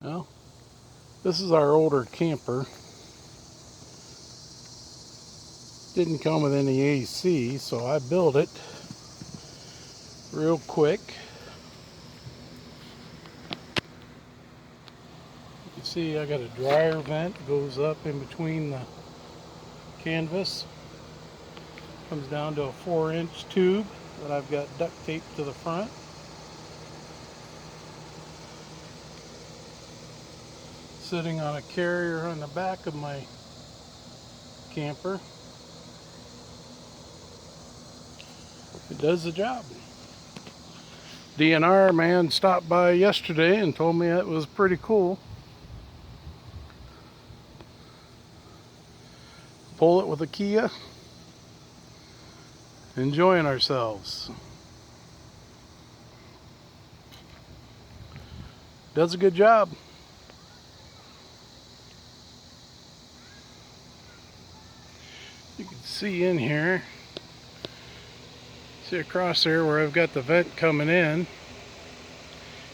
Well, this is our older camper. Didn't come with any AC, so I built it real quick. You can see I got a dryer vent, goes up in between the canvas. Comes down to a 4-inch tube that I've got duct taped to the front. Sitting on a carrier on the back of my camper. It does the job. DNR man stopped by yesterday and told me that was pretty cool. Pull it with a Kia. Enjoying ourselves. Does a good job. You can see in here, see across there where I've got the vent coming in,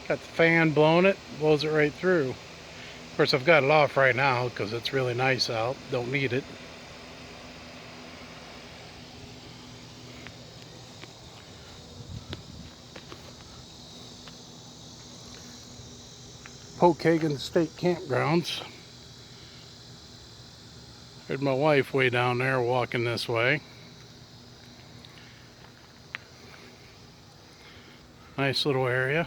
got the fan blowing it, blows it right through. Of course, I've got it off right now because it's really nice out, don't need it. Pokagon State Campgrounds. There's my wife way down there walking this way. Nice little area.